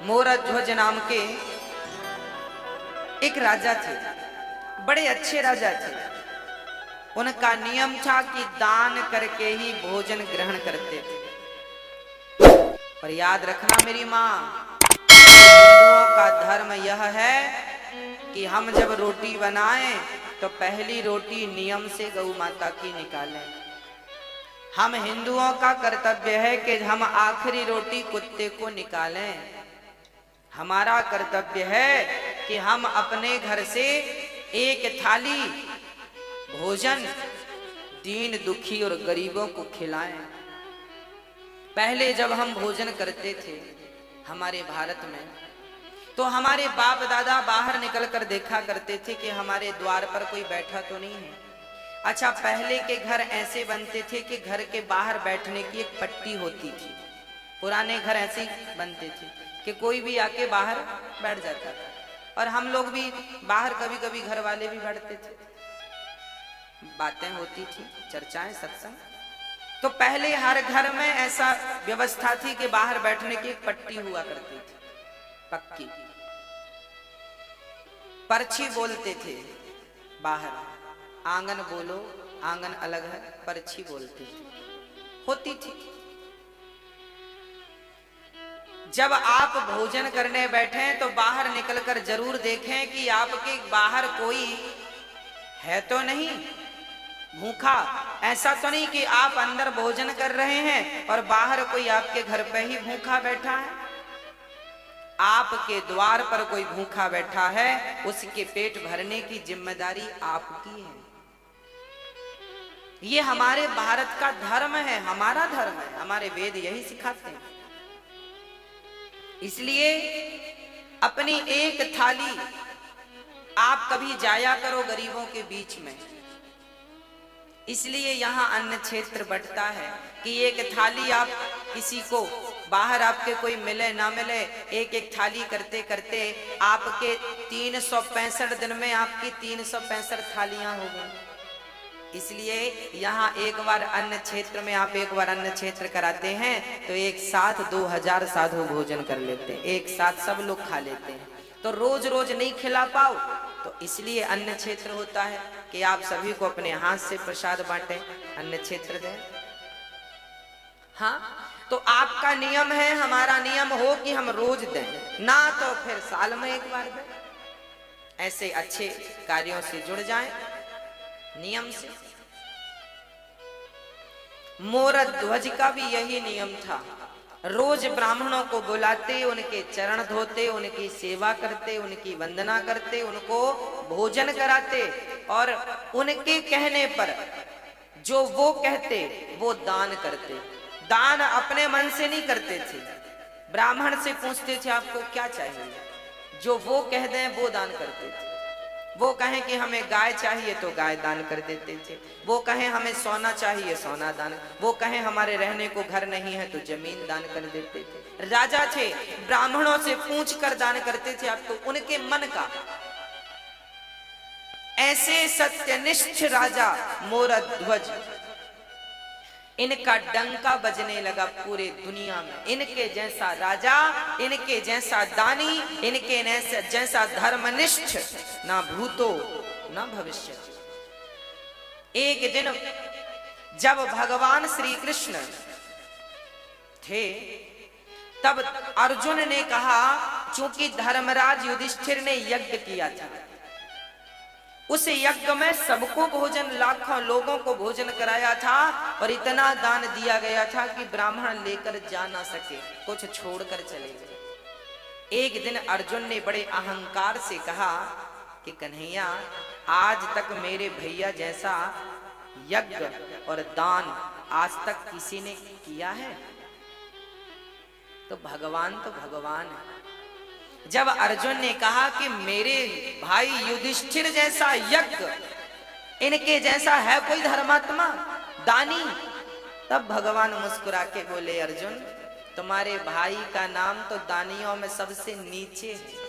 मोरध्वज नाम के एक राजा थे, बड़े अच्छे राजा थे। उनका नियम था कि दान करके ही भोजन ग्रहण करते थे। और याद रखना मेरी माँ, हिंदुओं का धर्म यह है कि हम जब रोटी बनाएं तो पहली रोटी नियम से गौ माता की निकालें। हम हिंदुओं का कर्तव्य है कि हम आखिरी रोटी कुत्ते को निकालें। हमारा कर्तव्य है कि हम अपने घर से एक थाली भोजन दीन दुखी और गरीबों को खिलाएं। पहले जब हम भोजन करते थे हमारे भारत में, तो हमारे बाप दादा बाहर निकल कर देखा करते थे कि हमारे द्वार पर कोई बैठा तो नहीं है। अच्छा, पहले के घर ऐसे बनते थे कि घर के बाहर बैठने की एक पट्टी होती थी। पुराने घर ऐसे ही बनते थे कि कोई भी आके बाहर बैठ जाता था, और हम लोग भी बाहर कभी कभी घर वाले भी बैठते थे, बातें होती थी, चर्चाएं, सत्संग। तो पहले हर घर में ऐसा व्यवस्था थी कि बाहर बैठने की एक पट्टी हुआ करती थी, पक्की। पर्ची बोलते थे बाहर, आंगन बोलो, आंगन अलग है, पर्ची बोलते थे, होती थी। जब आप भोजन करने बैठे तो बाहर निकलकर जरूर देखें कि आपके बाहर कोई है तो नहीं भूखा। ऐसा तो नहीं कि आप अंदर भोजन कर रहे हैं और बाहर कोई आपके घर पे ही भूखा बैठा है। आपके द्वार पर कोई भूखा बैठा है, उसके पेट भरने की जिम्मेदारी आपकी है। ये हमारे भारत का धर्म है, हमारा धर्म है, हमारे वेद यही सिखाते हैं। इसलिए अपनी एक थाली आप कभी जाया करो गरीबों के बीच में। इसलिए यहाँ अन्न क्षेत्र बंटता है कि एक थाली आप किसी को, बाहर आपके कोई मिले ना मिले, एक एक थाली करते करते आपके 365 दिन में आपकी 365 थालियां हो गई। इसलिए यहाँ एक बार अन्न क्षेत्र में आप एक बार अन्न क्षेत्र कराते हैं तो एक साथ 2000 साधु भोजन कर लेते हैं, एक साथ सब लोग खा लेते हैं। तो रोज रोज नहीं खिला पाओ, तो इसलिए अन्न क्षेत्र होता है कि आप सभी को अपने हाथ से प्रसाद बांटें, अन्न क्षेत्र दें। हाँ, तो आपका नियम है, हमारा नियम हो कि हम रोज दें, ना तो फिर साल में एक बार दें। ऐसे अच्छे कार्यों से जुड़ जाएं नियम से। मोरध्वज का भी यही नियम था। रोज ब्राह्मणों को बुलाते, उनके चरण धोते, उनकी सेवा करते, उनकी वंदना करते, उनको भोजन कराते, और उनके कहने पर जो वो कहते वो दान करते। दान अपने मन से नहीं करते थे, ब्राह्मण से पूछते थे आपको क्या चाहिए, जो वो कह दें वो दान करते थे। वो कहें कि हमें गाय चाहिए तो गाय दान कर देते थे, वो कहें हमें सोना चाहिए सोना दान, वो कहें हमारे रहने को घर नहीं है तो जमीन दान कर देते थे। राजा थे, ब्राह्मणों से पूछ कर दान करते थे, अब तो उनके मन का। ऐसे सत्यनिष्ठ राजा मोरध्वज, इनका डंका बजने लगा पूरे दुनिया में। इनके जैसा राजा, इनके जैसा दानी, इनके जैसा धर्मनिष्ठ ना भूतो ना भविष्य। एक दिन जब भगवान श्री कृष्ण थे तब अर्जुन ने कहा, चूंकि धर्मराज युधिष्ठिर ने यज्ञ किया था, उस यज्ञ में सबको भोजन, लाखों लोगों को भोजन कराया था, और इतना दान दिया गया था कि ब्राह्मण लेकर जा ना सके, कुछ छोड़कर चले गए। एक दिन अर्जुन ने बड़े अहंकार से कहा कि कन्हैया, आज तक मेरे भैया जैसा यज्ञ और दान आज तक किसी ने किया है? तो भगवान है। जब अर्जुन ने कहा कि मेरे भाई युधिष्ठिर जैसा यज्ञ, इनके जैसा है कोई धर्मात्मा दानी, तब भगवान मुस्कुरा के बोले, अर्जुन तुम्हारे भाई का नाम तो दानियों में सबसे नीचे है।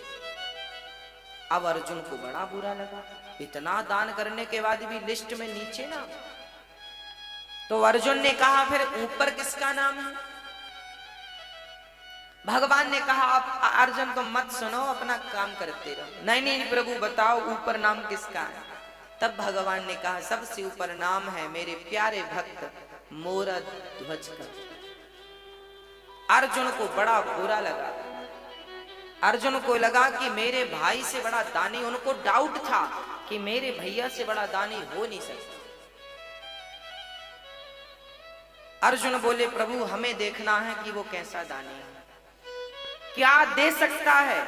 अब अर्जुन को बड़ा बुरा लगा, इतना दान करने के बाद भी लिस्ट में नीचे ना। तो अर्जुन ने कहा, फिर ऊपर किसका नाम है? भगवान ने कहा आप अर्जुन तुम मत सुनो, अपना काम करते रहो। नहीं नहीं प्रभु बताओ ऊपर नाम किसका है? तब भगवान ने कहा सबसे ऊपर नाम है मेरे प्यारे भक्त मोरध्वज का। अर्जुन को बड़ा बुरा लगा। अर्जुन को लगा कि मेरे भाई से बड़ा दानी, उनको डाउट था कि मेरे भैया से बड़ा दानी हो नहीं सकता। अर्जुन बोले प्रभु हमें देखना है कि वो कैसा दानी है, क्या दे सकता है।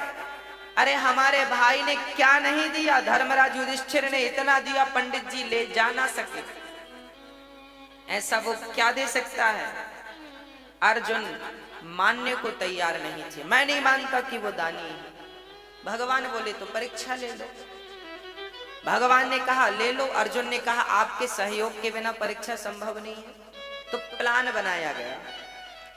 अरे हमारे भाई ने क्या नहीं दिया, धर्मराज युधिष्ठिर ने इतना दिया पंडित जी ले जा ना सके, ऐसा वो क्या दे सकता है। अर्जुन मानने को तैयार नहीं थे। मैं नहीं मानता कि वो दानी है। भगवान बोले तो परीक्षा ले लो। भगवान ने कहा ले लो। अर्जुन ने कहा आपके सहयोग के बिना परीक्षा संभव नहीं है। तो प्लान बनाया गया,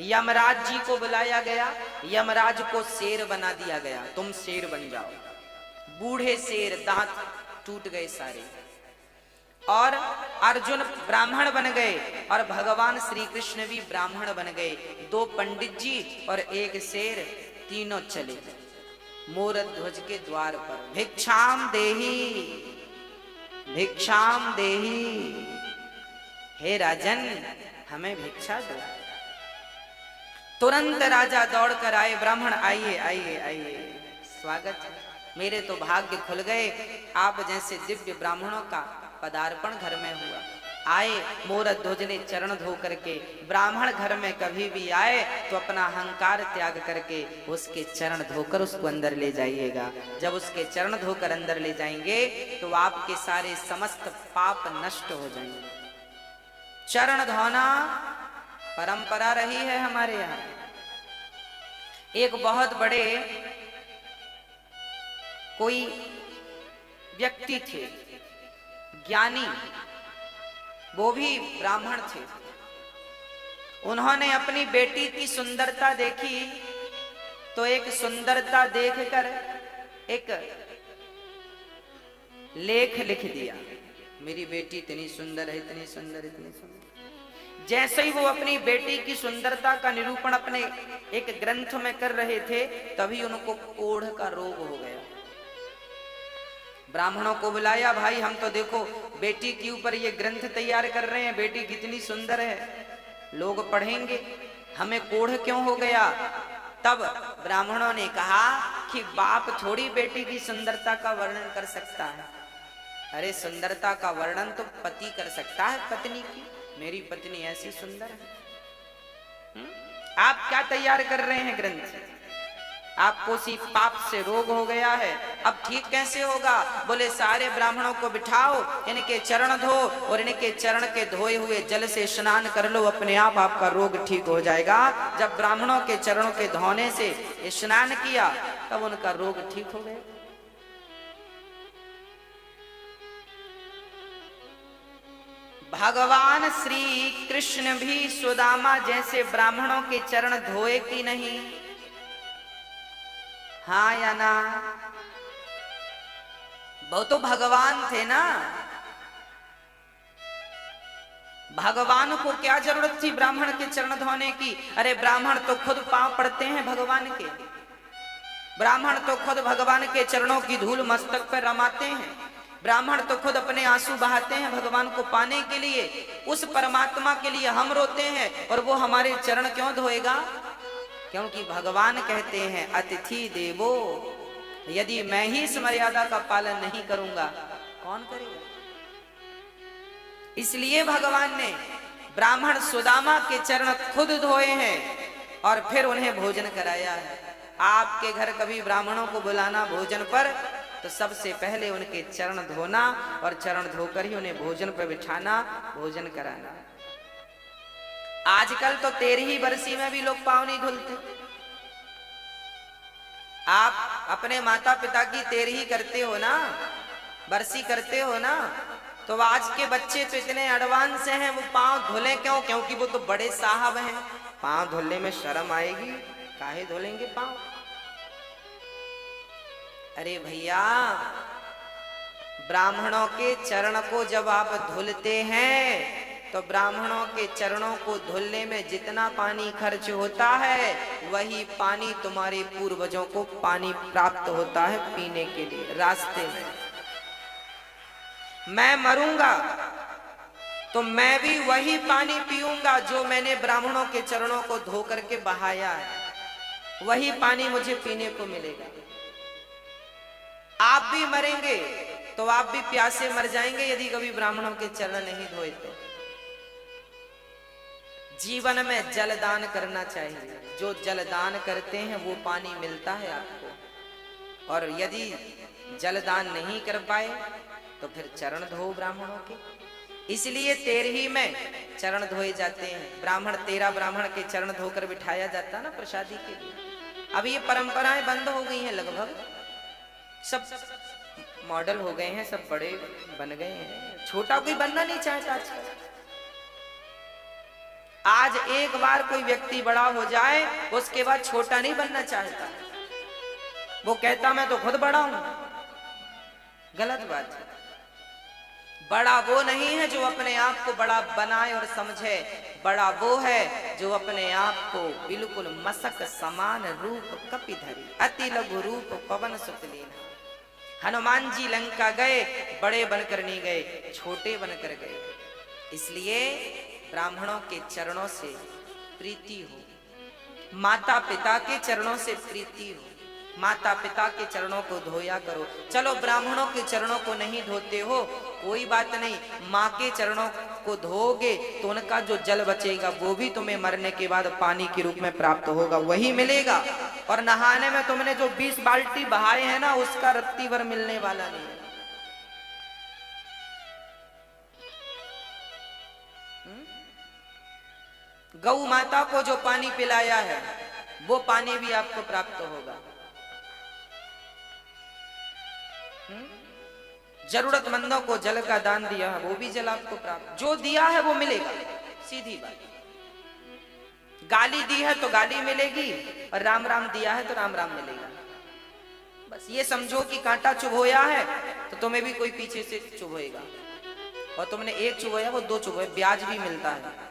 यमराज जी को बुलाया गया, यमराज को शेर बना दिया गया, तुम शेर बन जाओ। बूढ़े शेर, दांत टूट गए सारे, और अर्जुन ब्राह्मण बन गए और भगवान श्री कृष्ण भी ब्राह्मण बन गए। दो पंडित जी और एक शेर, तीनों चले मोरध्वज के द्वार पर। भिक्षाम देही, भिक्षाम देही, हे राजन हमें भिक्षा दो। तुरंत राजा दौड़ कर आए, ब्राह्मण आइए आइए आइए, स्वागत है, मेरे तो भाग्य खुल गए, आप जैसे दिव्य ब्राह्मणों का पदार्पण घर में हुआ। आए मोरध्वज ने चरण धो करके, ब्राह्मण घर में कभी भी आए तो अपना अहंकार त्याग करके उसके चरण धोकर उसको अंदर ले जाइएगा। जब उसके चरण धोकर अंदर ले जाएंगे तो आपके सारे समस्त पाप नष्ट हो जाएंगे। चरण धोना परंपरा रही है हमारे यहाँ। एक बहुत बड़े कोई व्यक्ति थे, ज्ञानी, वो भी ब्राह्मण थे। उन्होंने अपनी बेटी की सुंदरता देखी तो एक सुंदरता देखकर एक लेख लिख दिया, मेरी बेटी इतनी सुंदर है, इतनी सुंदर, इतनी सुंदर। जैसे ही वो अपनी बेटी की सुंदरता का निरूपण अपने एक ग्रंथ में कर रहे थे तभी उनको कोढ़ का रोग हो गया। ब्राह्मणों को बुलाया, भाई हम तो देखो बेटी के ऊपर ये ग्रंथ तैयार कर रहे हैं, बेटी कितनी सुंदर है, लोग पढ़ेंगे, हमें कोढ़ क्यों हो गया। तब ब्राह्मणों ने कहा कि बाप थोड़ी बेटी की सुंदरता का वर्णन कर सकता है, अरे सुंदरता का वर्णन तो पति कर सकता है पत्नी की, मेरी पत्नी ऐसी सुंदर है। आप क्या तैयार कर रहे हैं ग्रंथ, आपको सी पाप से रोग हो गया है, अब ठीक कैसे होगा। बोले सारे ब्राह्मणों को बिठाओ, इनके चरण धो और इनके चरण के धोए हुए जल से स्नान कर लो, अपने आप आपका रोग ठीक हो जाएगा। जब ब्राह्मणों के चरणों के धोने से स्नान किया तब उनका रोग ठीक हो गया। भगवान श्री कृष्ण भी सुदामा जैसे ब्राह्मणों के चरण धोए कि नहीं, हाँ या ना। वो तो भगवान थे ना, भगवान को क्या जरूरत थी ब्राह्मण के चरण धोने की। अरे ब्राह्मण तो खुद पांव पड़ते हैं भगवान के, ब्राह्मण तो खुद भगवान के चरणों की धूल मस्तक पर रमाते हैं, ब्राह्मण तो खुद अपने आंसू बहाते हैं भगवान को पाने के लिए। उस परमात्मा के लिए हम रोते हैं और वो हमारे चरण क्यों धोएगा। क्योंकि भगवान कहते हैं अतिथि देवो, यदि मैं ही इस मर्यादा का पालन नहीं करूंगा कौन करेगा। इसलिए भगवान ने ब्राह्मण सुदामा के चरण खुद धोए हैं और फिर उन्हें भोजन कराया है। आपके घर कभी ब्राह्मणों को बुलाना भोजन पर तो सबसे पहले उनके चरण धोना और चरण धोकर ही उन्हें भोजन पर बिठाना, भोजन कराना। आजकल तो 13ही बरसी में भी लोग पांव नहीं धुलते। आप अपने माता पिता की 13ही करते हो ना, बरसी करते हो ना, तो आज के बच्चे तो इतने एडवांस हैं, वो पांव धुले क्यों, क्योंकि वो तो बड़े साहब हैं, पांव धुलने में शर्म आएगी, काहे धुलेंगे पांव। अरे भैया ब्राह्मणों के चरण को जब आप धुलते हैं तो ब्राह्मणों के चरणों को धुलने में जितना पानी खर्च होता है वही पानी तुम्हारे पूर्वजों को पानी प्राप्त होता है पीने के लिए रास्ते में। मैं मरूंगा तो मैं भी वही पानी पीऊंगा जो मैंने ब्राह्मणों के चरणों को धो करके बहाया है, वही पानी मुझे पीने को मिलेगा। आप भी मरेंगे तो आप भी प्यासे मर जाएंगे यदि कभी ब्राह्मणों के चरण नहीं धोए तो। जीवन में जलदान करना चाहिए, जो जलदान करते हैं वो पानी मिलता है आपको। और यदि जलदान नहीं कर पाए तो फिर चरण धो ब्राह्मणों के। इसलिए 13 में चरण धोए जाते हैं। ब्राह्मण 13 ब्राह्मण के चरण धोकर बिठाया जाता ना प्रसादी के लिए। अब ये परंपराएं बंद हो गई हैं, लगभग सब मॉडल हो गए हैं, सब बड़े बन गए हैं, छोटा कोई बनना नहीं चाहता आजकल। आज एक बार कोई व्यक्ति बड़ा हो जाए उसके बाद छोटा नहीं बनना चाहता, वो कहता मैं तो खुद बड़ा हूं। गलत बात है। बड़ा वो नहीं है जो अपने आप को बड़ा बनाए और समझे, बड़ा वो है जो अपने आप को बिल्कुल मसक समान रूप कपिधरी अति लघु रूप पवन सुत लीना। हनुमान जी लंका गए, बड़े बनकर नहीं गए, छोटे बनकर गए। इसलिए ब्राह्मणों के चरणों से प्रीति हो, माता पिता के चरणों से प्रीति हो, माता पिता के चरणों को धोया करो। चलो ब्राह्मणों के चरणों को नहीं धोते हो कोई बात नहीं, माँ के चरणों को धोगे तो उनका जो जल बचेगा वो भी तुम्हें मरने के बाद पानी के रूप में प्राप्त होगा, वही मिलेगा। और नहाने में तुमने जो 20 बाल्टी बहाए हैं ना उसका रत्ती भर मिलने वाला नहीं है। गौ माता को जो पानी पिलाया है वो पानी भी आपको प्राप्त होगा। जरूरतमंदों को जल का दान दिया है वो भी जल आपको प्राप्त, जो दिया है वो मिलेगा, सीधी बात। गाली दी है तो गाली मिलेगी और राम राम दिया है तो राम राम मिलेगा। बस ये समझो कि कांटा चुभोया है तो तुम्हें भी कोई पीछे से चुभोएगा, और तुमने एक चुभोया वो 2 चुभोए, ब्याज भी मिलता है।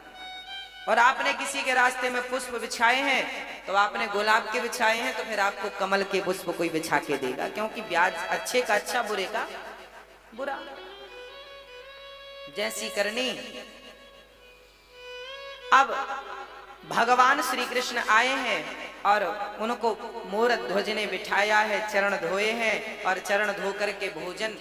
और आपने किसी के रास्ते में पुष्प बिछाए हैं तो आपने गुलाब के बिछाए हैं तो फिर आपको कमल के पुष्प कोई बिछा के देगा, क्योंकि ब्याज अच्छे का अच्छा बुरे का बुरा, जैसी करनी। अब भगवान श्री कृष्ण आए हैं और उनको मोर ध्वज ने बिठाया है, चरण धोए हैं और चरण धो करके भोजन।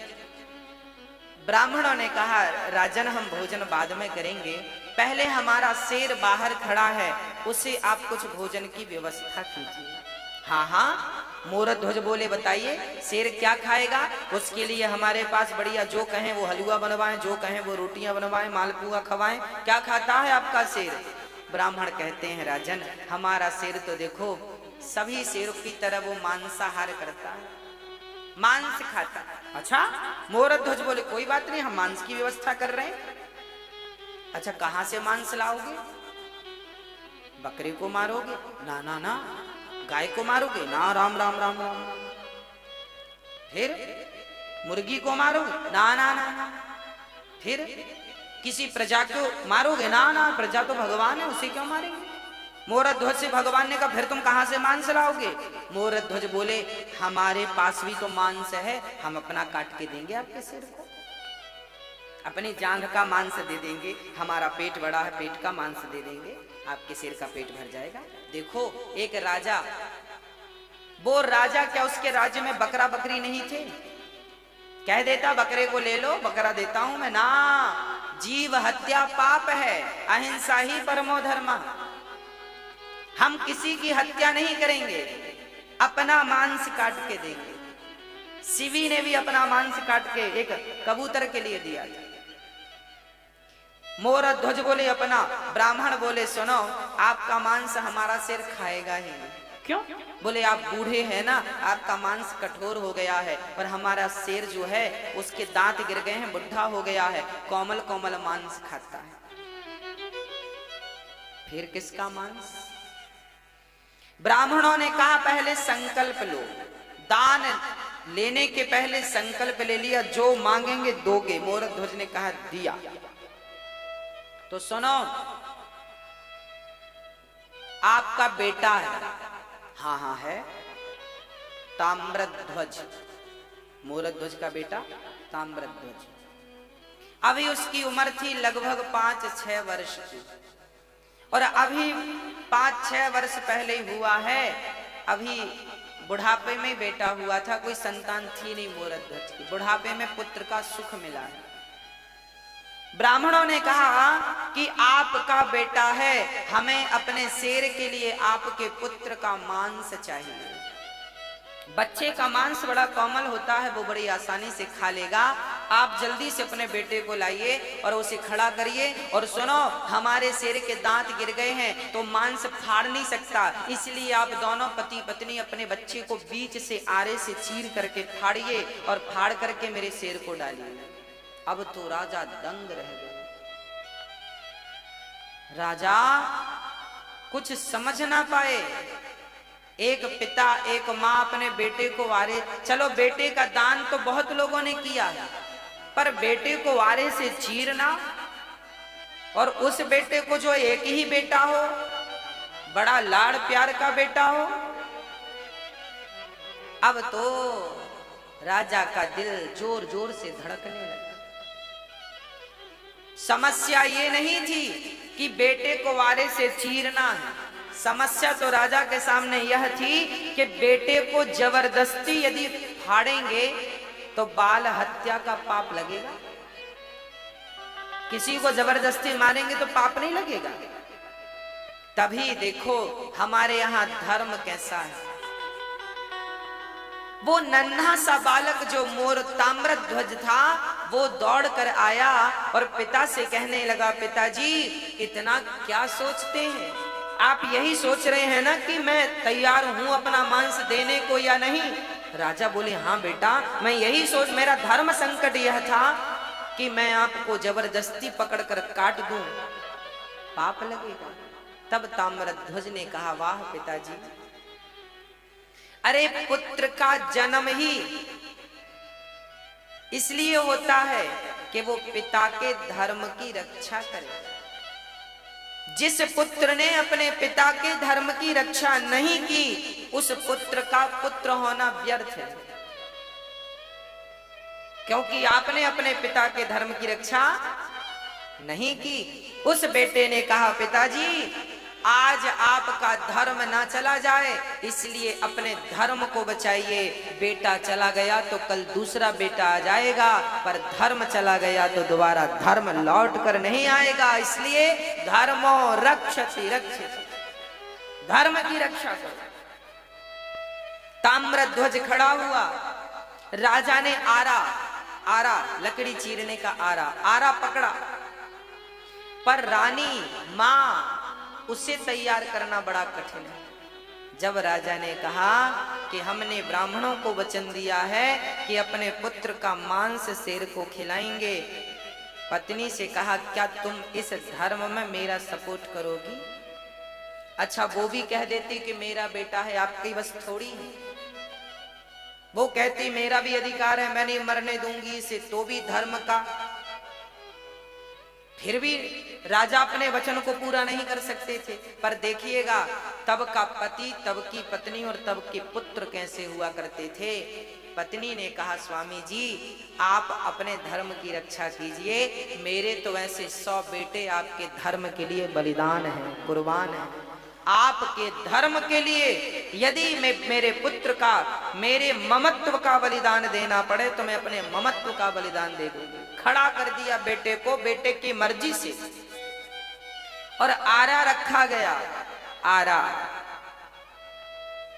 ब्राह्मणों ने कहा राजन हम भोजन बाद में करेंगे, पहले हमारा शेर बाहर खड़ा है उसे आप कुछ भोजन की व्यवस्था कीजिए। हाँ हाँ, मोर ध्वज बोले बताइए शेर क्या खाएगा, उसके लिए हमारे पास बढ़िया जो कहें वो हलवा बनवाएं, जो कहें वो रोटियां बनवाएं, मालपुआ खवाएं। क्या खाता है आपका शेर? ब्राह्मण कहते हैं राजन हमारा शेर तो देखो सभी शेरों की तरह वो मांसाहार करता है, मांस खाता है। अच्छा, मोर ध्वज बोले कोई बात नहीं हम मांस की व्यवस्था कर रहे हैं। अच्छा कहां से मांस लाओगे? बकरे को मारोगे? ना ना ना। गाय को मारोगे? ना राम राम राम राम। फिर मुर्गी को मारोगे? ना ना ना। फिर किसी प्रजा को मारोगे? ना ना, प्रजा तो भगवान है उसे क्यों मारेंगे? मोर ध्वज से भगवान ने कहा फिर तुम कहां से मांस लाओगे? मोर ध्वज बोले हमारे पास भी तो मांस है, हम अपना काट के देंगे आपके सिर को, अपनी जांघ का मांस दे देंगे, हमारा पेट बड़ा है पेट का मांस दे देंगे, आपके सिर का पेट भर जाएगा। देखो एक राजा, वो राजा क्या उसके राज्य में बकरा बकरी नहीं थे? कह देता बकरे को ले लो बकरा देता हूं मैं। ना, जीव हत्या पाप है, अहिंसा ही परमो धर्म। हम किसी की हत्या नहीं करेंगे, अपना मांस काट के देंगे। शिवी ने भी अपना मांस काट के एक कबूतर के लिए दिया था। मोर ध्वज बोले अपना, ब्राह्मण बोले सुनो आपका मांस हमारा सिर खाएगा ही नहीं। क्यों? बोले आप बूढ़े हैं ना, आपका मांस कठोर हो गया है, पर हमारा शेर जो है उसके दांत गिर गए हैं, बुढ़ा हो गया है, कोमल कोमल मांस खाता है। फिर किसका मांस? ब्राह्मणों ने कहा पहले संकल्प लो, दान लेने के पहले संकल्प ले लिया, जो मांगेंगे दोगे। मोर ध्वज ने कहा दिया। तो सुनो, आपका बेटा है। हाँ हाँ है, ताम्रध्वज, मूलध्वज का बेटा ताम्रध्वज। अभी उसकी उम्र थी लगभग 5-6 वर्ष की, और अभी 5-6 वर्ष पहले हुआ है। अभी बुढ़ापे में बेटा हुआ था, कोई संतान थी नहीं मूलध्वज की। बुढ़ापे में पुत्र का सुख मिला है। ब्राह्मणों ने कहा कि आपका बेटा है, हमें अपने शेर के लिए आपके पुत्र का मांस चाहिए। बच्चे का मांस बड़ा कोमल होता है, वो बड़ी आसानी से खा लेगा। आप जल्दी से अपने बेटे को लाइए और उसे खड़ा करिए। और सुनो, हमारे शेर के दांत गिर गए हैं तो मांस फाड़ नहीं सकता, इसलिए आप दोनों पति पत्नी अपने बच्चे को बीच से आरे से चीर करके फाड़िए और फाड़ करके मेरे शेर को डालिए। अब तो राजा दंग रह गए। राजा कुछ समझ ना पाए। एक पिता एक माँ अपने बेटे को आरे, चलो बेटे का दान तो बहुत लोगों ने किया है, पर बेटे को आरे से चीरना, और उस बेटे को जो एक ही बेटा हो, बड़ा लाड़ प्यार का बेटा हो। अब तो राजा का दिल जोर जोर से धड़कने लगा। समस्या ये नहीं थी कि बेटे को आरे से चीरना है, समस्या तो राजा के सामने यह थी कि बेटे को जबरदस्ती यदि फाड़ेंगे तो बाल हत्या का पाप लगेगा। किसी को जबरदस्ती मारेंगे तो पाप नहीं लगेगा। तभी देखो हमारे यहाँ धर्म कैसा है। वो नन्हा सा बालक जो मोर ताम्रध्वज था, वो दौड़ कर आया और पिता से कहने लगा, पिताजी इतना क्या सोचते हैं? आप यही सोच रहे हैं ना कि मैं तैयार हूं अपना मांस देने को या नहीं? राजा बोले, हाँ बेटा, मैं यही सोच, मेरा धर्म संकट यह था कि मैं आपको जबरदस्ती पकड़कर काट दूं, पाप लगेगा। तब ताम्रध्वज ने कहा, वाह पिताजी, अरे पुत्र का जन्म ही इसलिए होता है कि वो पिता के धर्म की रक्षा करे। जिस पुत्र ने अपने पिता के धर्म की रक्षा नहीं की, उस पुत्र का पुत्र होना व्यर्थ है, क्योंकि आपने अपने पिता के धर्म की रक्षा नहीं की। उस बेटे ने कहा, पिताजी आज आपका धर्म ना चला जाए, इसलिए अपने धर्म को बचाइए। बेटा चला गया तो कल दूसरा बेटा आ जाएगा, पर धर्म चला गया तो दोबारा धर्म लौट कर नहीं आएगा। इसलिए धर्मो रक्षति रक्षति, धर्म की रक्षा करो। ताम्रध्वज खड़ा हुआ। राजा ने आरा लकड़ी चीरने का आरा पकड़ा, पर रानी मां उसे तैयार करना बड़ा कठिन है। जब राजा ने कहा कि हमने ब्राह्मणों को वचन दिया है कि अपने पुत्र का मांस शेर को खिलाएंगे, पत्नी से कहा, क्या तुम इस धर्म में मेरा सपोर्ट करोगी? अच्छा, वो भी कह देती कि मेरा बेटा है, आपकी बस थोड़ी है। वो कहती मेरा भी अधिकार है, मैं नहीं मरने दूंगी इसे, तो भी धर्म का। फिर भी राजा अपने वचन को पूरा नहीं कर सकते थे। पर देखिएगा, तब का पति, तब की पत्नी और तब के पुत्र कैसे हुआ करते थे। पत्नी ने कहा, स्वामी जी आप अपने धर्म की रक्षा कीजिए, मेरे तो ऐसे 100 बेटे आपके धर्म के लिए बलिदान हैं, कुर्बान हैं। आपके धर्म के लिए यदि मैं मेरे पुत्र का, मेरे ममत्व का बलिदान देना पड़े तो मैं अपने ममत्व का बलिदान दे दूंगी। खड़ा कर दिया बेटे को, बेटे की मर्जी से, और आरा रखा गया। आरा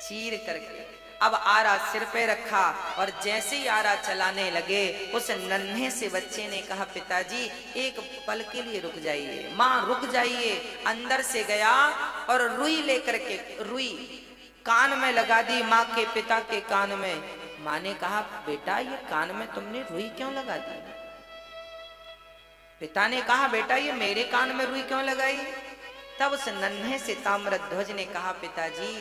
चीर करके अब आरा सिर पे रखा, और जैसे ही आरा चलाने लगे, उस नन्हे से बच्चे ने कहा, पिताजी एक पल के लिए रुक जाइए, माँ रुक जाइए। अंदर से गया और रुई लेकर के, रुई कान में लगा दी, माँ के पिता के कान में। माँ ने कहा, बेटा ये कान में तुमने रुई क्यों लगा दी? पिता ने कहा, बेटा ये मेरे कान में रुई क्यों लगाई? तब उस नन्हे से ताम्रध्वज ने कहा, पिताजी,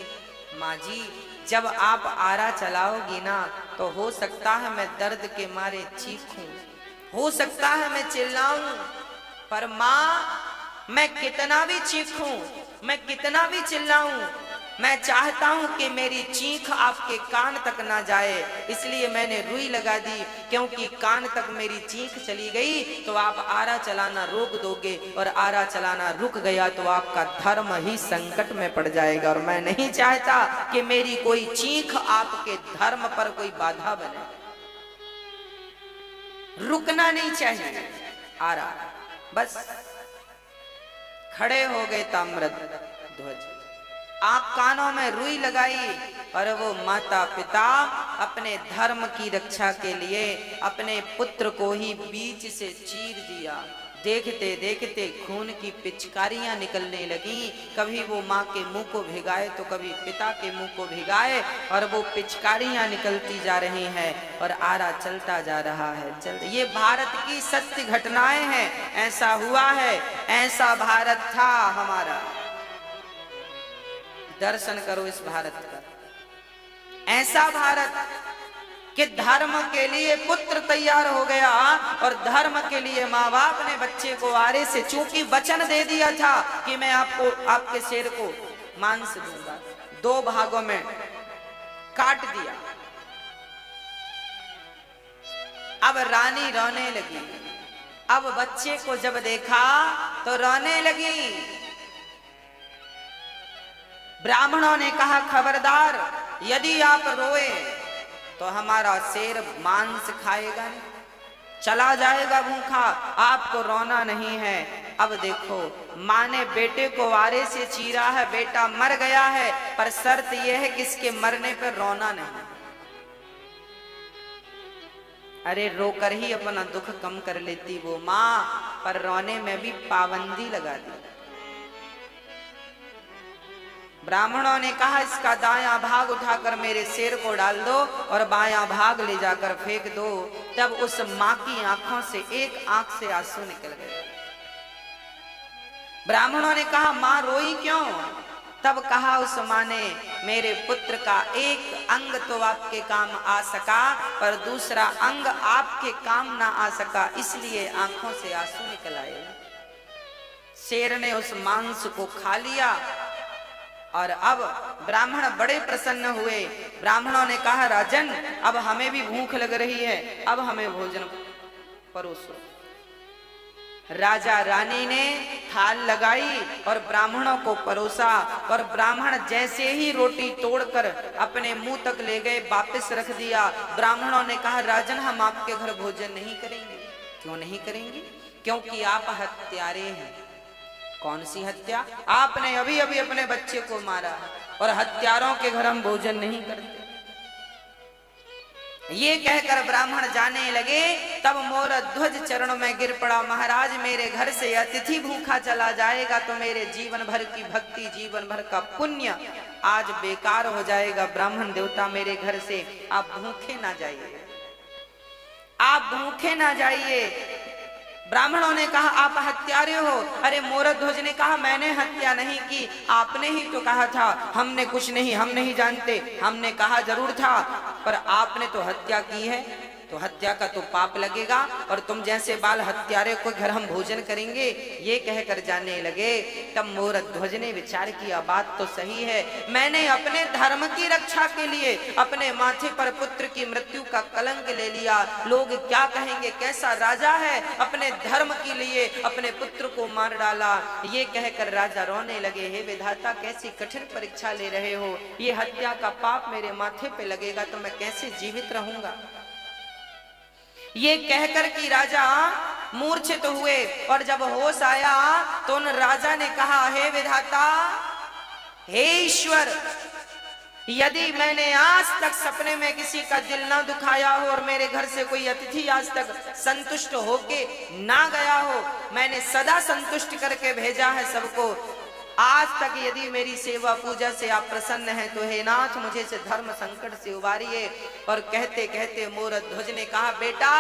माँ जी, जब आप आरा चलाओगी ना तो हो सकता है मैं दर्द के मारे चीखूं, हो सकता है मैं चिल्लाऊं, पर माँ मैं कितना भी चीखूं, मैं कितना भी चिल्लाऊं, मैं चाहता हूं कि मेरी चीख आपके कान तक ना जाए, इसलिए मैंने रुई लगा दी, क्योंकि कान तक मेरी चीख चली गई तो आप आरा चलाना रोक दोगे, और आरा चलाना रुक गया तो आपका धर्म ही संकट में पड़ जाएगा। और मैं नहीं चाहता कि मेरी कोई चीख आपके धर्म पर कोई बाधा बने, रुकना नहीं चाहिए आरा। बस खड़े हो गए ताम्रध्वज, आप कानों में रुई लगाई, और वो माता पिता अपने धर्म की रक्षा के लिए अपने पुत्र को ही बीच से चीर दिया। देखते देखते खून की पिचकारियां निकलने लगी, कभी वो माँ के मुंह को भिगाए तो कभी पिता के मुंह को भिगाए, और वो पिचकारियां निकलती जा रही हैं और आरा चलता जा रहा है। ये भारत की सत्य घटनाएं हैं, ऐसा हुआ है, ऐसा भारत था हमारा। दर्शन करो इस भारत का, ऐसा भारत कि धर्म के लिए पुत्र तैयार हो गया, और धर्म के लिए माँ बाप ने बच्चे को आरे से, चूंकि वचन दे दिया था कि मैं आपको, आपके शेर को मांस दूंगा, 2 भागों में काट दिया। अब रानी रोने लगी, अब बच्चे को जब देखा तो रोने लगी। ब्राह्मणों ने कहा खबरदार, यदि आप रोए तो हमारा शेर मांस खाएगा नहीं, चला जाएगा भूखा, आपको रोना नहीं है। अब देखो, माँ ने बेटे को आरे से चीरा है, बेटा मर गया है, पर शर्त यह है कि इसके मरने पर रोना नहीं। अरे रोकर ही अपना दुख कम कर लेती वो माँ, पर रोने में भी पाबंदी लगा दी। ब्राह्मणों ने कहा इसका दायां भाग उठाकर मेरे शेर को डाल दो और बायां भाग ले जाकर फेंक दो। तब उस माँ की आंखों से एक आंख से आंसू निकल गए। ब्राह्मणों ने कहा माँ रोई क्यों? तब कहा उस माँ ने, मेरे पुत्र का एक अंग तो आपके काम आ सका, पर दूसरा अंग आपके काम ना आ सका, इसलिए आंखों से आंसू निकल आए। शेर ने उस मांस को खा लिया और अब ब्राह्मण बड़े प्रसन्न हुए। ब्राह्मणों ने कहा राजन, अब हमें भी भूख लग रही है, अब हमें भोजन परोसो। राजा रानी ने थाल लगाई और ब्राह्मणों को परोसा, और ब्राह्मण जैसे ही रोटी तोड़कर अपने मुंह तक ले गए, वापस रख दिया। ब्राह्मणों ने कहा राजन, हम आपके घर भोजन नहीं करेंगे। क्यों नहीं करेंगे? क्योंकि आप हत्यारे हैं। कौन सी हत्या? आपने अभी अभी अपने बच्चे को मारा, और हत्यारों के घर हम भोजन नहीं करते। ये कहकर ब्राह्मण जाने लगे। तब मोरध्वज चरणों में गिर पड़ा, महाराज मेरे घर से अतिथि भूखा चला जाएगा तो मेरे जीवन भर की भक्ति, जीवन भर का पुण्य आज बेकार हो जाएगा। ब्राह्मण देवता मेरे घर से आप भूखे ना जाइए, आप भूखे ना जाइए। ब्राह्मणों ने कहा आप हत्यारे हो। अरे मोरध्वज ने कहा मैंने हत्या नहीं की, आपने ही तो कहा था हमने कुछ नहीं, हम नहीं जानते। हमने कहा जरूर था, पर आपने तो हत्या की है, तो हत्या का तो पाप लगेगा, और तुम जैसे बाल हत्यारे को घर हम भोजन करेंगे, ये कहकर जाने लगे। तब मोरध्वज ने विचार किया, बात तो सही है, मैंने अपने धर्म की रक्षा के लिए अपने माथे पर पुत्र की मृत्यु का कलंक ले लिया। लोग क्या कहेंगे, कैसा राजा है, अपने धर्म के लिए अपने पुत्र को मार डाला। ये कहकर राजा रोने लगे, हे विधाता कैसी कठिन परीक्षा ले रहे हो, ये हत्या का पाप मेरे माथे पे लगेगा तो मैं कैसे जीवित रहूंगा। ये कहकर कि राजा मूर्छित हुए, और जब होश आया तो उन राजा ने कहा, हे विधाता, हे ईश्वर, यदि मैंने आज तक सपने में किसी का दिल ना दुखाया हो और मेरे घर से कोई अतिथि आज तक संतुष्ट होके ना गया हो, मैंने सदा संतुष्ट करके भेजा है सबको, आज तक यदि मेरी सेवा पूजा से आप प्रसन्न हैं तो हे नाथ मुझे से धर्म संकट से उबारिए। और कहते कहते मोरध्वज ने कहा, बेटा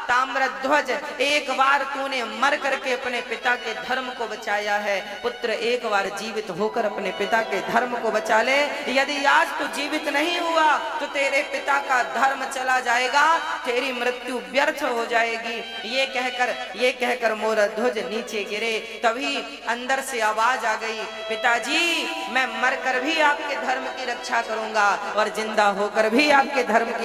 ताम्रध्वज, एक बार तूने मर करके अपने पिता के धर्म को बचाया है, पुत्र एक बार जीवित होकर अपने पिता के धर्म को बचा ले। यदि आज तू जीवित नहीं हुआ तो तेरे पिता का धर्म चला जाएगा, तेरी मृत्यु व्यर्थ हो जाएगी। ये कहकर मोरध्वज नीचे गिरे। तभी अंदर से आवाज आ गई, पिताजी मैं मरकर भी आपके धर्म की रक्षा करूंगा और जिंदा होकर भी आपके धर्म की